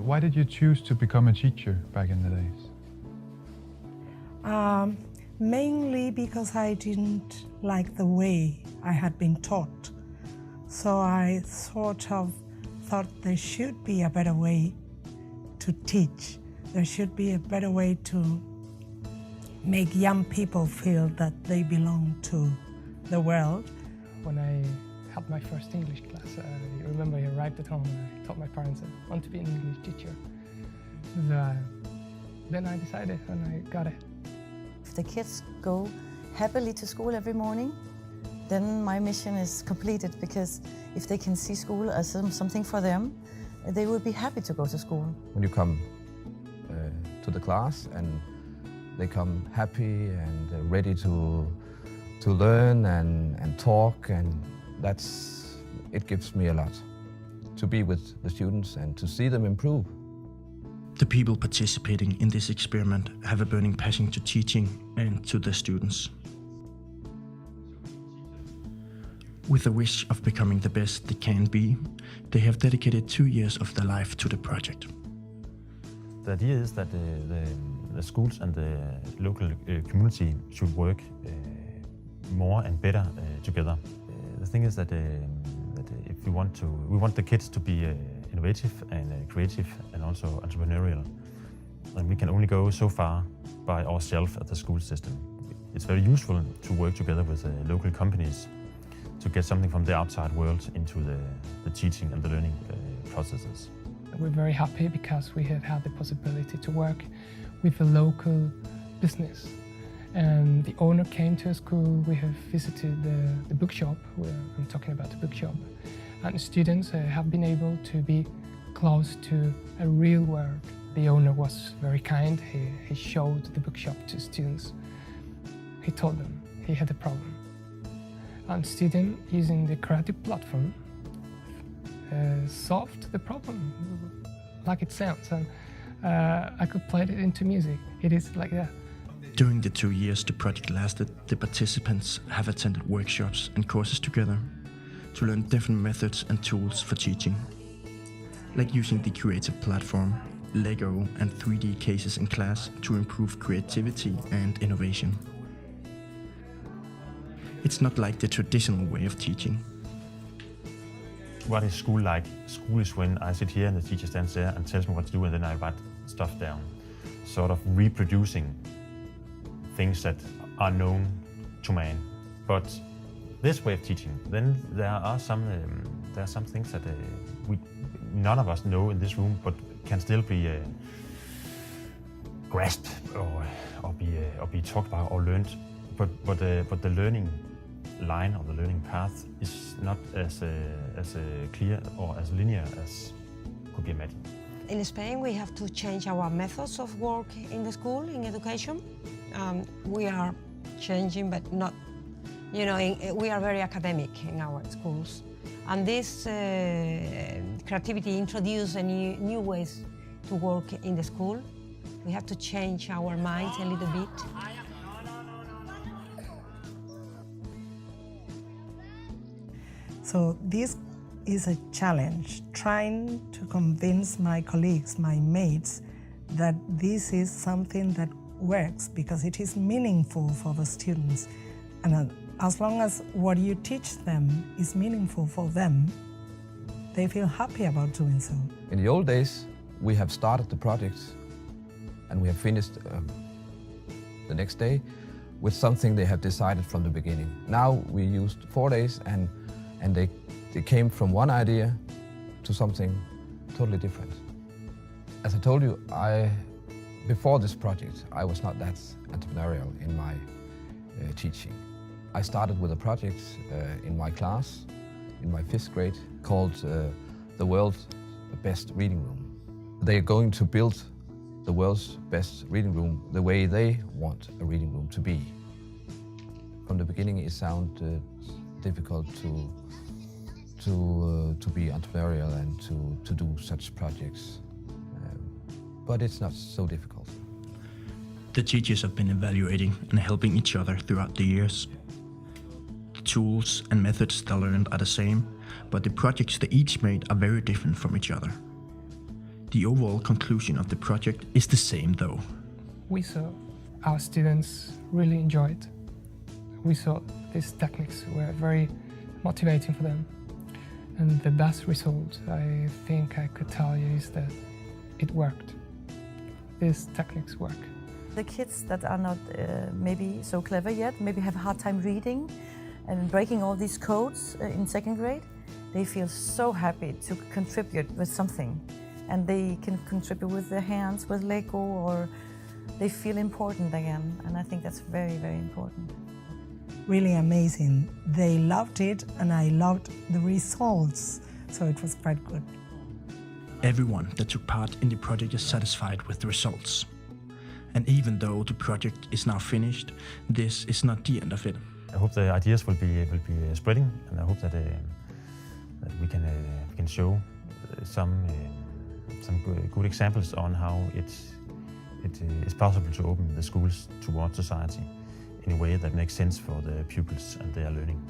Why did you choose to become a teacher back in the days? Mainly because I didn't like the way I had been taught. So I sort of thought there should be a better way to teach. There should be a better way to make young people feel that they belong to the world. When I had my first English class, I remember I arrived at home and I told my parents I want to be an English teacher. Then I decided and I got it. If the kids go happily to school every morning, then my mission is completed, because if they can see school as something for them, they will be happy to go to school. When you come to the class and they come happy and ready to learn and talk, and it gives me a lot to be with the students and to see them improve. The people participating in this experiment have a burning passion to teaching and to the students. With a wish of becoming the best they can be, they have dedicated 2 years of their life to the project. The idea is that the schools and the local community should work more and better together. The thing is that if we want the kids to be innovative and creative and also entrepreneurial, and we can only go so far by ourselves at the school system. It's very useful to work together with local companies to get something from the outside world into the teaching and the learning processes. We're very happy because we have had the possibility to work with a local business. And the owner came to a school. We have visited the bookshop, I'm talking about the bookshop. And the students have been able to be close to a real world. The owner was very kind. He showed the bookshop to students. He told them he had a problem. And students, using the creative platform, solved the problem like it sounds. And I could play it into music. It is like that. During the 2 years the project lasted, the participants have attended workshops and courses together to learn different methods and tools for teaching, like using the creative platform, Lego and 3D cases in class to improve creativity and innovation. It's not like the traditional way of teaching. What is school like? School is when I sit here and the teacher stands there and tells me what to do, and then I write stuff down, sort of reproducing things that are known to man. But this way of teaching, then there are some things that none of us know in this room, but can still be grasped or be talked about or learned. But the learning line or the learning path is not as clear or as linear as could be imagined. In Spain, we have to change our methods of work in the school, in education. We are changing, but not, we are very academic in our schools. And this creativity introduces new ways to work in the school. We have to change our minds a little bit. So this is a challenge, trying to convince my colleagues, my mates, that this is something that works because it is meaningful for the students. And as long as what you teach them is meaningful for them, they feel happy about doing so. In the old days, we have started the project and we have finished the next day with something they have decided from the beginning. Now we used 4 days and they came from one idea to something totally different. As I told you, before this project, I was not that entrepreneurial in my teaching. I started with a project in my class, in my 5th grade, called The World's Best Reading Room. They are going to build the world's best reading room the way they want a reading room to be. From the beginning, it sounded difficult to be entrepreneurial and to do such projects, but it's not so difficult. The teachers have been evaluating and helping each other throughout the years. The tools and methods they learned are the same, but the projects they each made are very different from each other. The overall conclusion of the project is the same though. We saw our students really enjoyed. We saw these techniques were very motivating for them. And the best result I think I could tell you is that it worked. These techniques work. The kids that are not maybe so clever yet, maybe have a hard time reading and breaking all these codes in second grade, they feel so happy to contribute with something. And they can contribute with their hands, with Lego, or they feel important again. And I think that's very, very important. Really amazing. They loved it and I loved the results. So it was quite good. Everyone that took part in the project is satisfied with the results. And even though the project is now finished, this is not the end of it. I hope the ideas will be spreading, and I hope that we can show some good examples on how it is possible to open the schools towards society in a way that makes sense for the pupils and their learning.